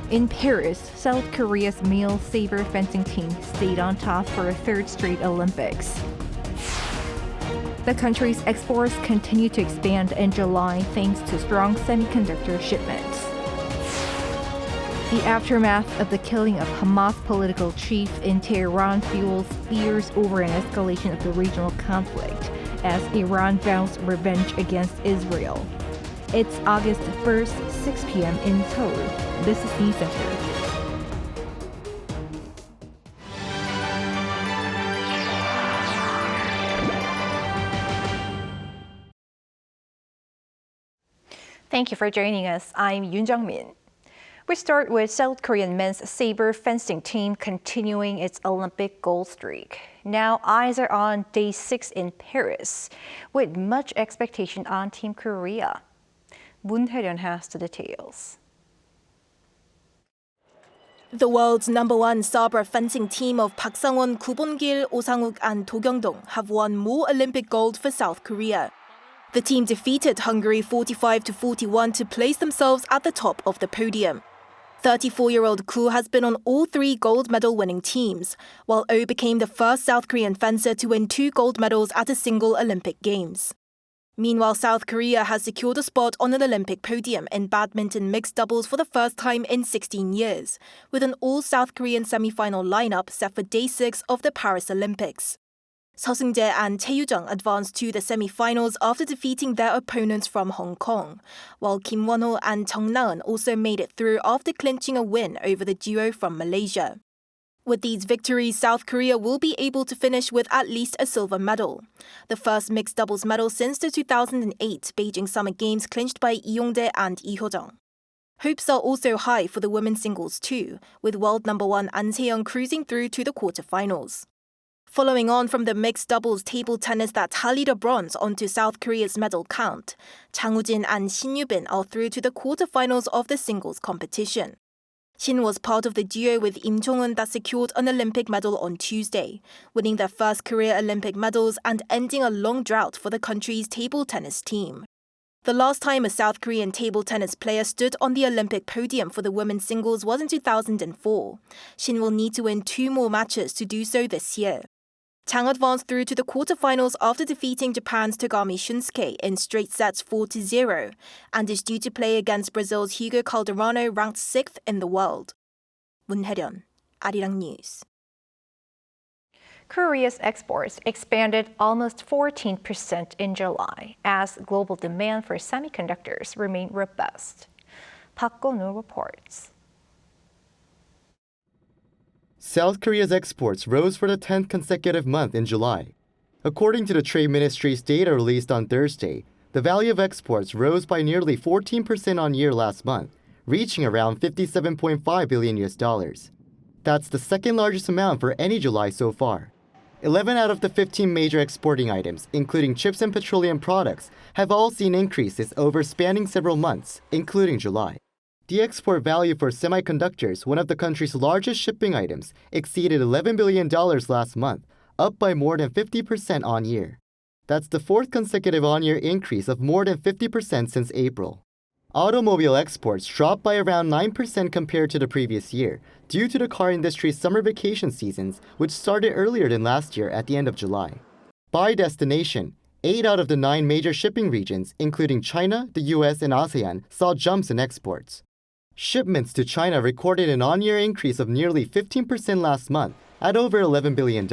In Paris, South Korea's male saber fencing team stayed on top for a third straight Olympics. The country's exports continue to expand in July thanks to strong semiconductor shipments. The aftermath of the killing of Hamas political chief in Tehran fuels fears over an escalation of the regional conflict as Iran vows revenge against Israel. It's August 1st, 6 p.m. in Seoul. This is Newscenter. Thank you for joining us. I'm Yoon Jung-min. We start with South Korean men's saber fencing team continuing its Olympic gold streak. Now eyes are on day 6 in Paris, with much expectation on Team Korea. Moon Hae-ryun has the details. The world's #1 saber fencing team of Park Sang-won, Koo Bon-gil, Oh Sang-uk and Do Kyung-dong have won more Olympic gold for South Korea. The team defeated Hungary 45-41 to place themselves at the top of the podium. 34-year-old Koo has been on all 3 gold medal-winning teams, while Oh became the first South Korean fencer to win 2 gold medals at a single Olympic Games. Meanwhile, South Korea has secured a spot on an Olympic podium in badminton mixed doubles for the first time in 16 years, with an all-South Korean semifinal lineup set for day 6 of the Paris Olympics. Seo Seung-jae and Chae Yu-jung advanced to the semi-finals after defeating their opponents from Hong Kong, while Kim Won-ho and Chung Na-eun also made it through after clinching a win over the duo from Malaysia. With these victories, South Korea will be able to finish with at least a silver medal, the first mixed doubles medal since the 2008 Beijing Summer Games clinched by Lee Yong-dae and Lee Ho-jung. Hopes are also high for the women's singles too, with world #1 An Se-young cruising through to the quarterfinals. Following on from the mixed doubles table tennis that tallied a bronze onto South Korea's medal count, Chang Woo-jin and Shin Yu-bin are through to the quarterfinals of the singles competition. Shin was part of the duo with Im Jong-un that secured an Olympic medal on Tuesday, winning their first career Olympic medals and ending a long drought for the country's table tennis team. The last time a South Korean table tennis player stood on the Olympic podium for the women's singles was in 2004. Shin will need to win 2 more matches to do so this year. Chang advanced through to the quarterfinals after defeating Japan's Togami Shunsuke in straight sets 4-0 and is due to play against Brazil's Hugo Calderano, ranked 6th in the world. Moon Hae-ryun, Arirang News. Korea's exports expanded almost 14% in July as global demand for semiconductors remained robust. Park Go-noo reports. South Korea's exports rose for the 10th consecutive month in July. According to the Trade Ministry's data released on Thursday, the value of exports rose by nearly 14% on year last month, reaching around $57.5 billion. That's the second largest amount for any July so far. 11 out of the 15 major exporting items, including chips and petroleum products, have all seen increases over spanning several months, including July. The export value for semiconductors, one of the country's largest shipping items, exceeded $11 billion last month, up by more than 50% on year. That's the 4th consecutive on-year increase of more than 50% since April. Automobile exports dropped by around 9% compared to the previous year, due to the car industry's summer vacation seasons, which started earlier than last year at the end of July. By destination, 8 out of the 9 major shipping regions, including China, the US, and ASEAN, saw jumps in exports. Shipments to China recorded an on-year increase of nearly 15% last month at over $11 billion,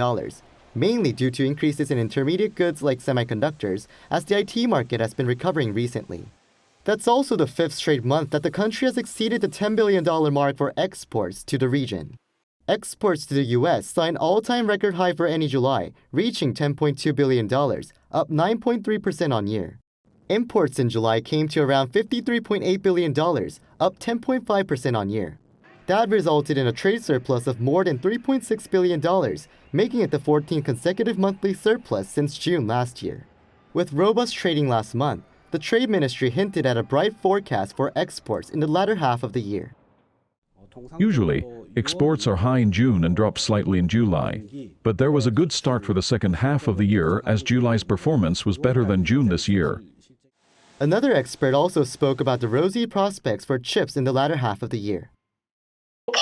mainly due to increases in intermediate goods like semiconductors, as the IT market has been recovering recently. That's also the 5th straight month that the country has exceeded the $10 billion mark for exports to the region. Exports to the US saw an all-time record high for any July, reaching $10.2 billion, up 9.3% on year. Imports in July came to around $53.8 billion, up 10.5% on year. That resulted in a trade surplus of more than $3.6 billion, making it the 14th consecutive monthly surplus since June last year. With robust trading last month, the Trade Ministry hinted at a bright forecast for exports in the latter half of the year. Usually, exports are high in June and drop slightly in July. But there was a good start for the second half of the year as July's performance was better than June this year. Another expert also spoke about the rosy prospects for chips in the latter half of the year.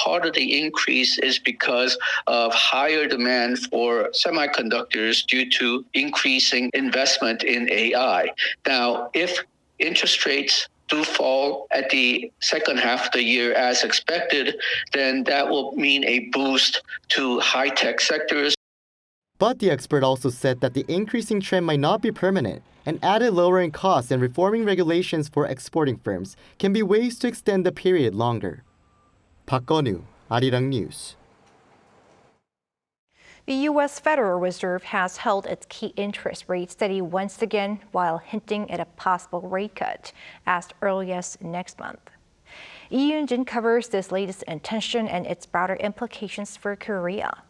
part of the increase is because of higher demand for semiconductors due to increasing investment in AI. Now, if interest rates do fall at the second half of the year as expected, then that will mean a boost to high-tech sectors. But the expert also said that the increasing trend might not be permanent, and added lowering costs and reforming regulations for exporting firms can be ways to extend the period longer. Park Gon-woo, Arirang News. The U.S. Federal Reserve has held its key interest rate steady once again while hinting at a possible rate cut as early as next month. Lee Yoon-jin covers this latest intention and its broader implications for Korea.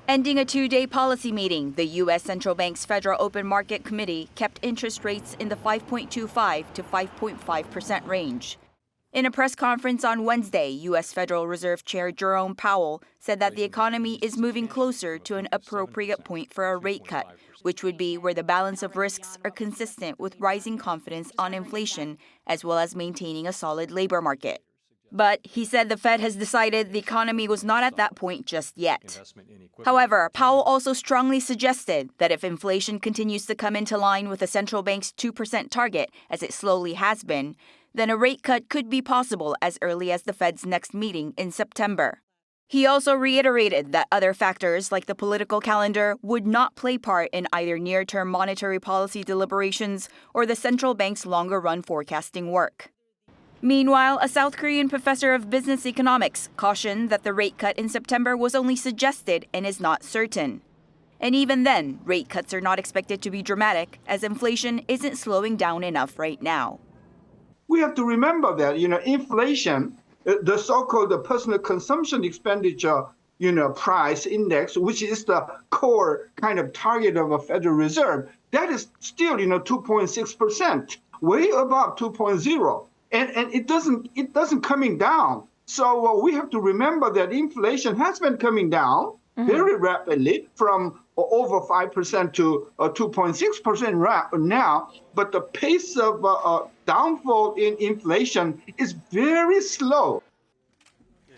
Ending a two-day policy meeting, the U.S. Central Bank's Federal Open Market Committee kept interest rates in the 5.25 to 5.5% range. In a press conference on Wednesday, U.S. Federal Reserve Chair Jerome Powell said that the economy is moving closer to an appropriate point for a rate cut, which would be where the balance of risks are consistent with rising confidence on inflation, as well as maintaining a solid labor market. But he said the Fed has decided the economy was not at that point just yet. However, Powell also strongly suggested that if inflation continues to come into line with the central bank's 2% target, as it slowly has been, then a rate cut could be possible as early as the Fed's next meeting in September. He also reiterated that other factors like the political calendar would not play part in either near-term monetary policy deliberations or the central bank's longer-run forecasting work. Meanwhile, a South Korean professor of business economics cautioned that the rate cut in September was only suggested and is not certain. And even then, rate cuts are not expected to be dramatic as inflation isn't slowing down enough right now. We have to remember that, inflation, the so-called personal consumption expenditure, price index, which is the core kind of target of a Federal Reserve, that is still, 2.6%, way above 2.0. And it doesn't coming down. So we have to remember that inflation has been coming down very rapidly from over 5% to 2.6% now. But the pace of downfall in inflation is very slow.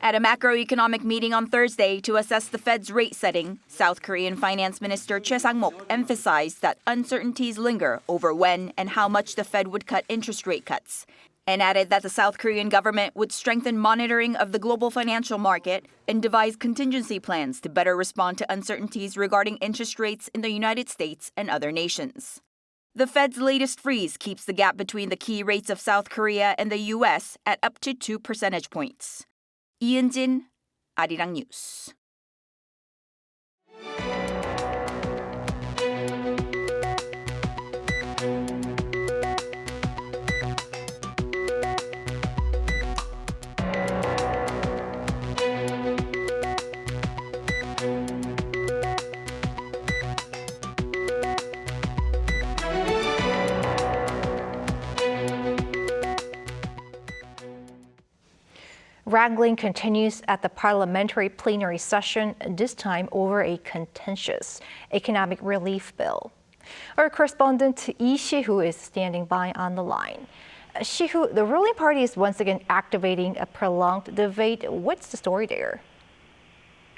At a macroeconomic meeting on Thursday to assess the Fed's rate setting, South Korean Finance Minister Choi Sang-mok emphasized that uncertainties linger over when and how much the Fed would cut interest rate cuts, and added that the South Korean government would strengthen monitoring of the global financial market and devise contingency plans to better respond to uncertainties regarding interest rates in the United States and other nations. The Fed's latest freeze keeps the gap between the key rates of South Korea and the U.S. at up to 2 percentage points. Lee Yoon-jin, Arirang News. Wrangling continues at the parliamentary plenary session, this time over a contentious economic relief bill. Our correspondent Lee Si-hoo is standing by on the line. Si-hoo, the ruling party is once again activating a prolonged debate. What's the story there?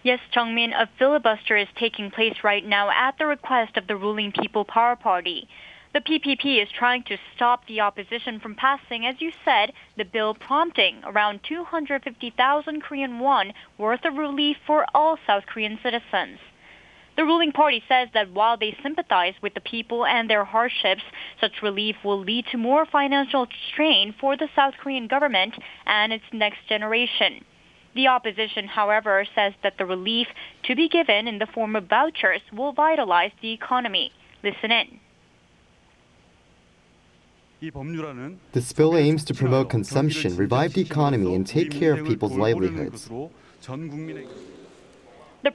Yes, Jung-min, a filibuster is taking place right now at the request of the ruling People Power Party. The PPP is trying to stop the opposition from passing, as you said, the bill prompting around 250,000 Korean won worth of relief for all South Korean citizens. The ruling party says that while they sympathize with the people and their hardships, such relief will lead to more financial strain for the South Korean government and its next generation. The opposition, however, says that the relief to be given in the form of vouchers will vitalize the economy. Listen in. This bill aims to promote consumption, revive the economy, and take care of people's livelihoods. The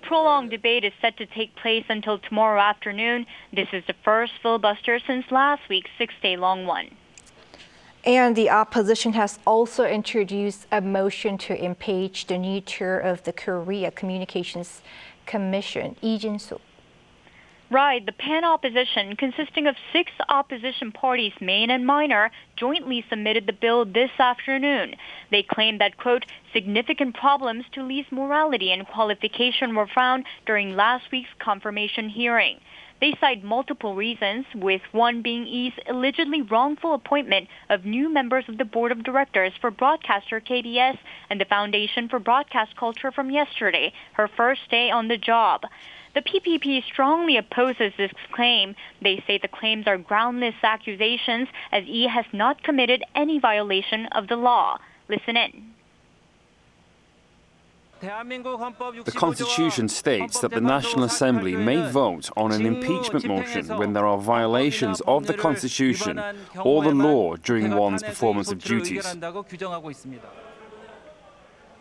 prolonged debate is set to take place until tomorrow afternoon. This is the first filibuster since last week's 6-day-long one. And the opposition has also introduced a motion to impeach the new chair of the Korea Communications Commission, Lee Jin-soo. Right, the pan-opposition, consisting of 6 opposition parties, main and minor, jointly submitted the bill this afternoon. They claim that, quote, significant problems to Lee's morality and qualification were found during last week's confirmation hearing. They cite multiple reasons, with one being Lee's allegedly wrongful appointment of new members of the board of directors for broadcaster KBS and the Foundation for Broadcast Culture from yesterday, her first day on the job. The PPP strongly opposes this claim. They say the claims are groundless accusations, as Lee has not committed any violation of the law. Listen in. The Constitution states that the National Assembly may vote on an impeachment motion when there are violations of the Constitution or the law during one's performance of duties.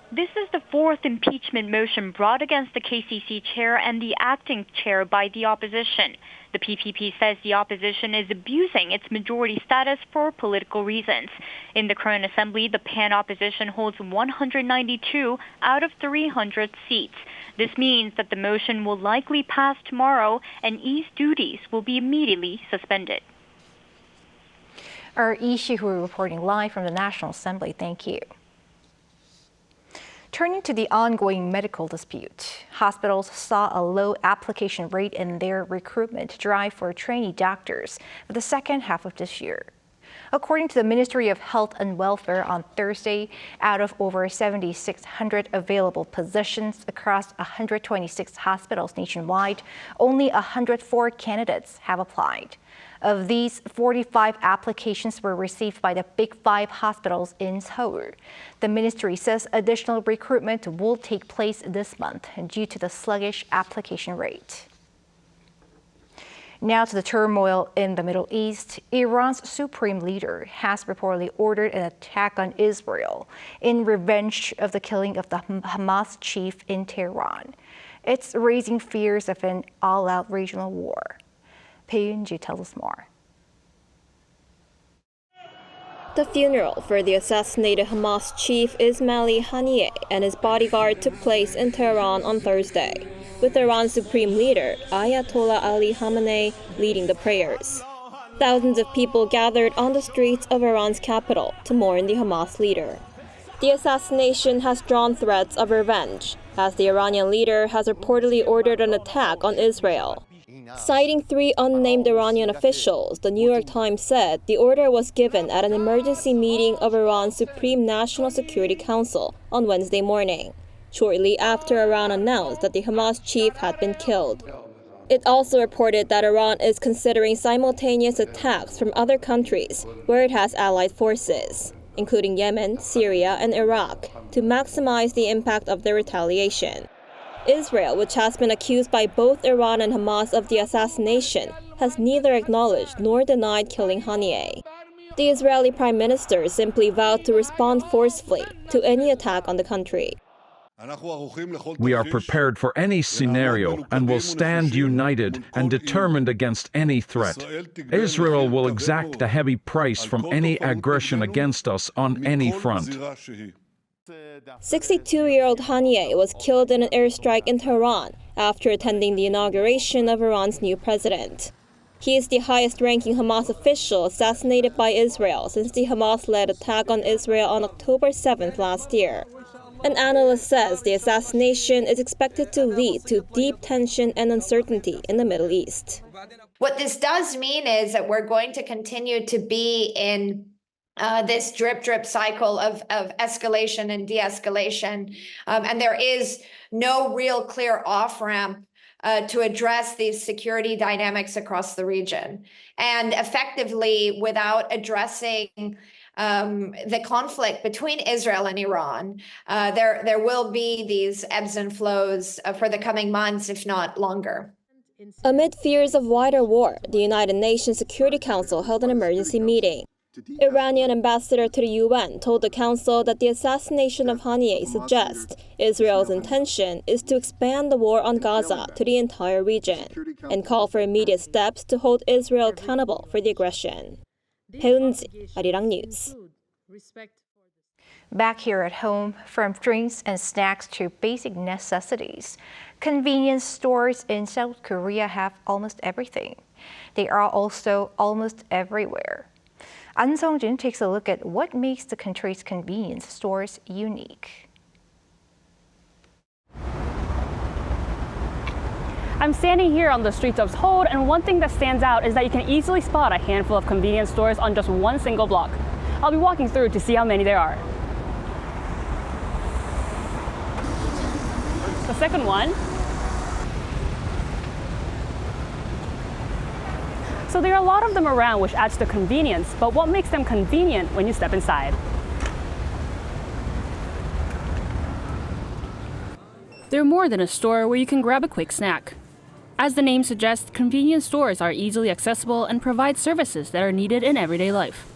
This is the 4th impeachment motion brought against the KCC chair and the acting chair by the opposition. The PPP says the opposition is abusing its majority status for political reasons. In the current assembly, the pan-opposition holds 192 out of 300 seats. This means that the motion will likely pass tomorrow, and Lee's duties will be immediately suspended. Our Lee Shi-hu reporting live from the National Assembly. Thank you. Turning to the ongoing medical dispute, hospitals saw a low application rate in their recruitment drive for trainee doctors for the second half of this year. According to the Ministry of Health and Welfare on Thursday, out of over 7,600 available positions across 126 hospitals nationwide, only 104 candidates have applied. Of these, 45 applications were received by the Big 5 hospitals in Seoul. The ministry says additional recruitment will take place this month due to the sluggish application rate. Now to the turmoil in the Middle East. Iran's supreme leader has reportedly ordered an attack on Israel in revenge of the killing of the Hamas chief in Tehran. It's raising fears of an all-out regional war. Pei Yun-ji tells us more. The funeral for the assassinated Hamas chief Ismail Haniyeh and his bodyguard took place in Tehran on Thursday, with Iran's supreme leader, Ayatollah Ali Khamenei, leading the prayers. Thousands of people gathered on the streets of Iran's capital to mourn the Hamas leader. The assassination has drawn threats of revenge, as the Iranian leader has reportedly ordered an attack on Israel. Citing 3 unnamed Iranian officials, the New York Times said the order was given at an emergency meeting of Iran's Supreme National Security Council on Wednesday morning, shortly after Iran announced that the Hamas chief had been killed. It also reported that Iran is considering simultaneous attacks from other countries where it has allied forces, including Yemen, Syria, and Iraq, to maximize the impact of their retaliation. Israel, which has been accused by both Iran and Hamas of the assassination, has neither acknowledged nor denied killing Haniyeh. The Israeli Prime Minister simply vowed to respond forcefully to any attack on the country. We are prepared for any scenario and will stand united and determined against any threat. Israel will exact a heavy price from any aggression against us on any front. 62-year-old Haniyeh was killed in an airstrike in Tehran after attending the inauguration of Iran's new president. He is the highest-ranking Hamas official assassinated by Israel since the Hamas-led attack on Israel on October 7th last year. An analyst says the assassination is expected to lead to deep tension and uncertainty in the Middle East. What this does mean is that we're going to continue to be in this drip cycle of escalation and de-escalation. And there is no real clear off-ramp to address these security dynamics across the region. And effectively, without addressing the conflict between Israel and Iran, there will be these ebbs and flows for the coming months, if not longer. Amid fears of wider war, the United Nations Security Council held an emergency meeting. Iranian ambassador to the UN told the council that the assassination of Haniyeh suggests Israel's intention is to expand the war on Gaza to the entire region and call for immediate steps to hold Israel accountable for the aggression. Heunji, Arirang News. Back here at home, from drinks and snacks to basic necessities, Convenience stores in South Korea have almost everything. They are also almost everywhere. An Sung-jin takes a look at what makes the country's convenience stores unique. I'm standing here on the streets of Seoul, and one thing that stands out is that you can easily spot a handful of convenience stores on just one single block. I'll be walking through to see how many there are. The second one. So there are a lot of them around, which adds to convenience, but what makes them convenient when you step inside? They're more than a store where you can grab a quick snack. As the name suggests, convenience stores are easily accessible and provide services that are needed in everyday life.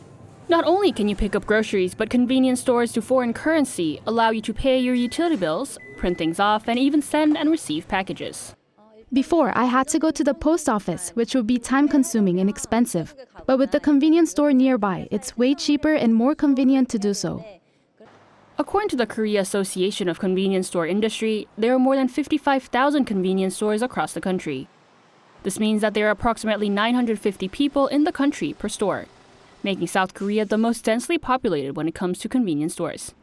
Not only can you pick up groceries, but convenience stores do foreign currency, allow you to pay your utility bills, print things off, and even send and receive packages. Before, I had to go to the post office, which would be time-consuming and expensive. But with the convenience store nearby, it's way cheaper and more convenient to do so. According to the Korea Association of Convenience Store Industry, there are more than 55,000 convenience stores across the country. This means that there are approximately 950 people in the country per store, making South Korea the most densely populated when it comes to convenience stores.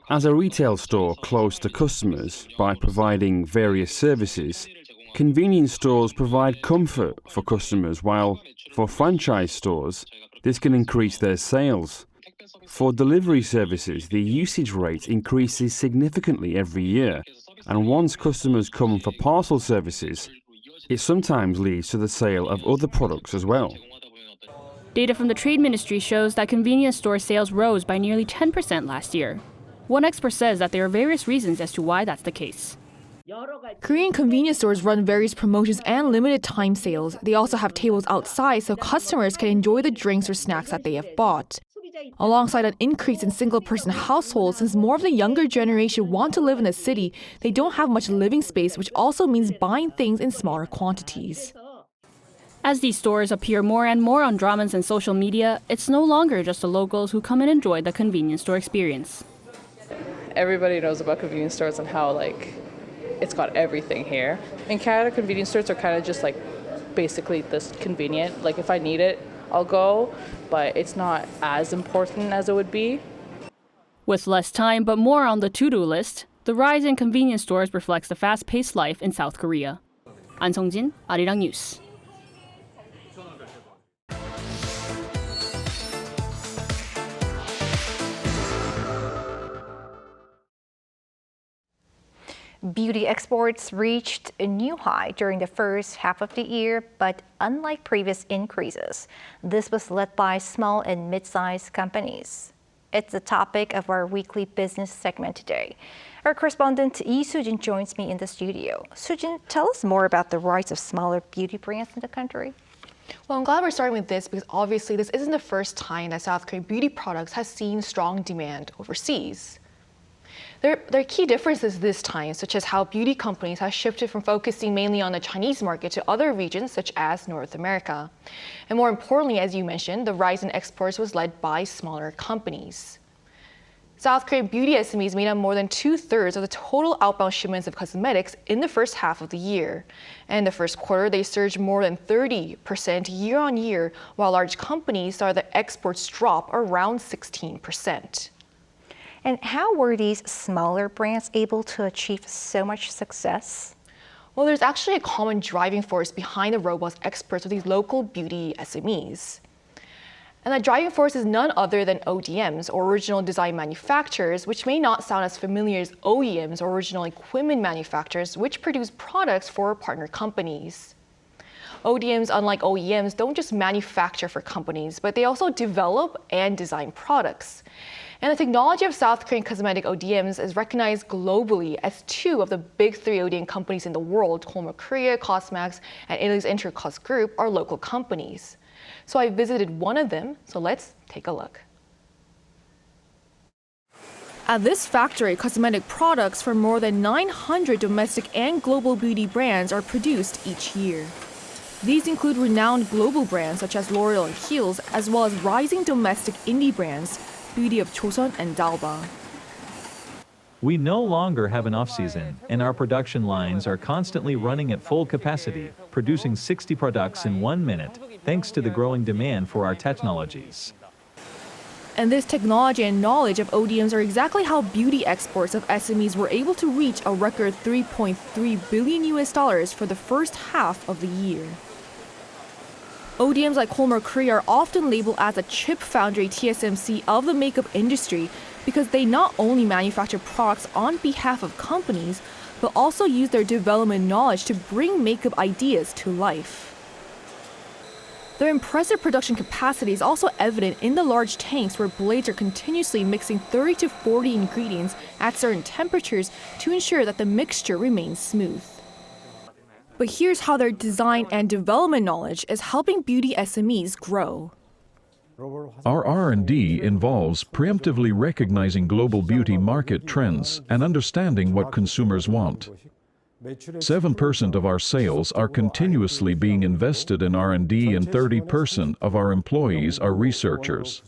As a retail store close to customers by providing various services, convenience stores provide comfort for customers, while for franchise stores, this can increase their sales. For delivery services, the usage rate increases significantly every year, and once customers come for parcel services, it sometimes leads to the sale of other products as well. Data from the Trade Ministry shows that convenience store sales rose by nearly 10% last year. One expert says that there are various reasons as to why that's the case. Korean convenience stores run various promotions and limited time sales. They also have tables outside so customers can enjoy the drinks or snacks that they have bought. Alongside an increase in single-person households, since more of the younger generation want to live in the city, they don't have much living space, which also means buying things in smaller quantities. As these stores appear more and more on dramas and social media, it's no longer just the locals who come and enjoy the convenience store experience. Everybody knows about convenience stores and how it's got everything here. In Canada, convenience stores are kind of just basically this convenient. If I need it, I'll go, but it's not as important as it would be. With less time but more on the to-do list, the rise in convenience stores reflects the fast-paced life in South Korea. An Sung-jin, Arirang News. Beauty exports reached a new high during the first half of the year, but unlike previous increases, this was led by small and mid-sized companies. It's the topic of our weekly business segment today. Our correspondent Lee Soo-jin joins me in the studio. Soo-jin, tell us more about the rise of smaller beauty brands in the country. Well, I'm glad we're starting with this because obviously this isn't the first time that South Korean beauty products has seen strong demand overseas. There are key differences this time, such as how beauty companies have shifted from focusing mainly on the Chinese market to other regions, such as North America. And more importantly, as you mentioned, the rise in exports was led by smaller companies. South Korean beauty SMEs made up more than 2/3 of the total outbound shipments of cosmetics in the first half of the year. And in the first quarter, they surged more than 30% year on year, while large companies saw their exports drop around 16%. And how were these smaller brands able to achieve so much success? Well, there's actually a common driving force behind the robust exports of these local beauty SMEs. And that driving force is none other than ODMs, or original design manufacturers, which may not sound as familiar as OEMs, or original equipment manufacturers, which produce products for partner companies. ODMs, unlike OEMs, don't just manufacture for companies, but they also develop and design products. And the technology of South Korean cosmetic ODMs is recognized globally as 2 of the big 3 ODM companies in the world, Colma Korea, Cosmax, and Italy's Intercos Group, are local companies. So I visited one of them, so let's take a look. At this factory, cosmetic products for more than 900 domestic and global beauty brands are produced each year. These include renowned global brands such as L'Oreal and Kiehl's, as well as rising domestic indie brands, Beauty of Chosun and Dalba. We no longer have an off-season, and our production lines are constantly running at full capacity, producing 60 products in 1 minute, thanks to the growing demand for our technologies. And this technology and knowledge of ODMs are exactly how beauty exports of SMEs were able to reach a record $3.3 billion for the first half of the year. ODMs like Hallmark Korea are often labeled as a chip foundry TSMC of the makeup industry because they not only manufacture products on behalf of companies, but also use their development knowledge to bring makeup ideas to life. Their impressive production capacity is also evident in the large tanks where blades are continuously mixing 30 to 40 ingredients at certain temperatures to ensure that the mixture remains smooth. But here's how their design and development knowledge is helping beauty SMEs grow. Our R&D involves preemptively recognizing global beauty market trends and understanding what consumers want. 7% of our sales are continuously being invested in R&D and 30% of our employees are researchers.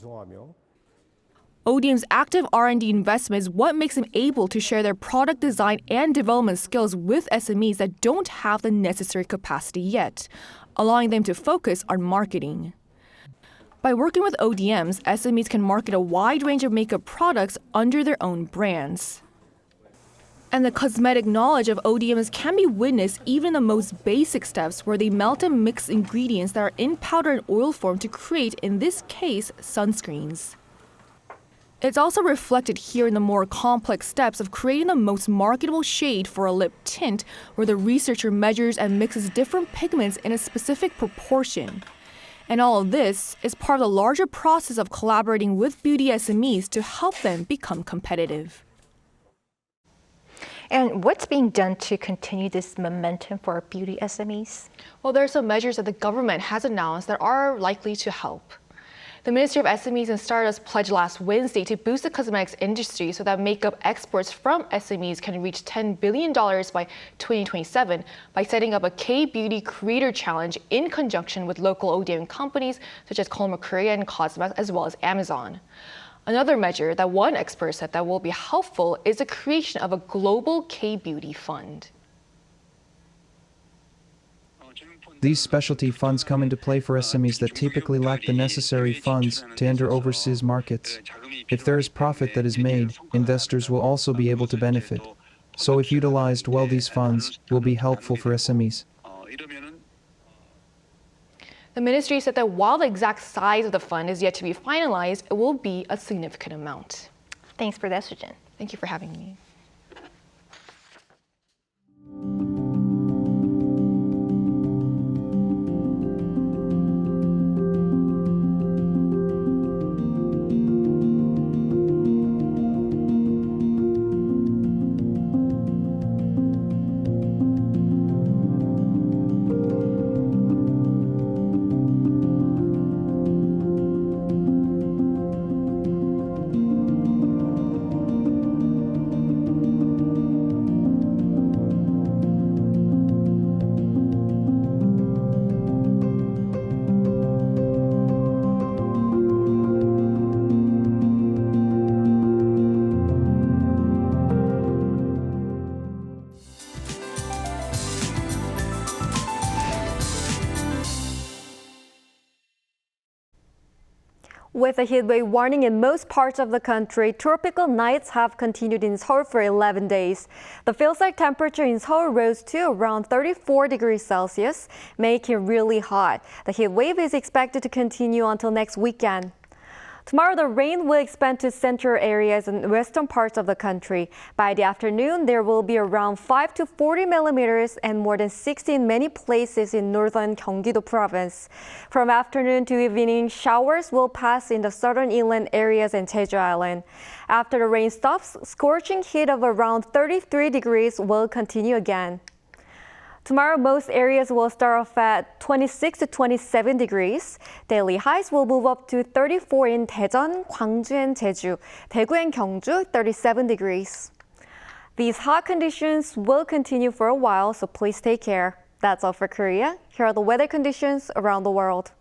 ODM's active R&D investment is what makes them able to share their product design and development skills with SMEs that don't have the necessary capacity yet, allowing them to focus on marketing. By working with ODMs, SMEs can market a wide range of makeup products under their own brands. And the cosmetic knowledge of ODMs can be witnessed even in the most basic steps where they melt and mix ingredients that are in powder and oil form to create, in this case, sunscreens. It's also reflected here in the more complex steps of creating the most marketable shade for a lip tint, where the researcher measures and mixes different pigments in a specific proportion. And all of this is part of the larger process of collaborating with beauty SMEs to help them become competitive. And what's being done to continue this momentum for our beauty SMEs? Well, there are some measures that the government has announced that are likely to help. The Ministry of SMEs and Startups pledged last Wednesday to boost the cosmetics industry so that makeup exports from SMEs can reach $10 billion by 2027 by setting up a K-Beauty Creator Challenge in conjunction with local ODM companies such as Hallmark Korea and Cosmex, as well as Amazon. Another measure that one expert said that will be helpful is the creation of a global K-Beauty fund. These specialty funds come into play for SMEs that typically lack the necessary funds to enter overseas markets. If there is profit that is made, investors will also be able to benefit. So if utilized well, these funds will be helpful for SMEs. The ministry said that while the exact size of the fund is yet to be finalized, it will be a significant amount. Thanks for that, Sujin. Thank you for having me. With a heatwave warning in most parts of the country, tropical nights have continued in Seoul for 11 days. The feels-like temperature in Seoul rose to around 34 degrees Celsius, making it really hot. The heat wave is expected to continue until next weekend. Tomorrow, the rain will expand to central areas and western parts of the country. By the afternoon, there will be around 5 to 40 millimeters and more than 60 in many places in northern Gyeonggi-do province. From afternoon to evening, showers will pass in the southern inland areas and Jeju Island. After the rain stops, scorching heat of around 33 degrees will continue again. Tomorrow, most areas will start off at 26 to 27 degrees. Daily highs will move up to 34 in Daejeon, Gwangju, and Jeju. Daegu and Gyeongju, 37 degrees. These hot conditions will continue for a while, so please take care. That's all for Korea. Here are the weather conditions around the world.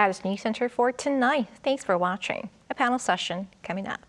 That is Newscenter for tonight. Thanks for watching. A panel session coming up.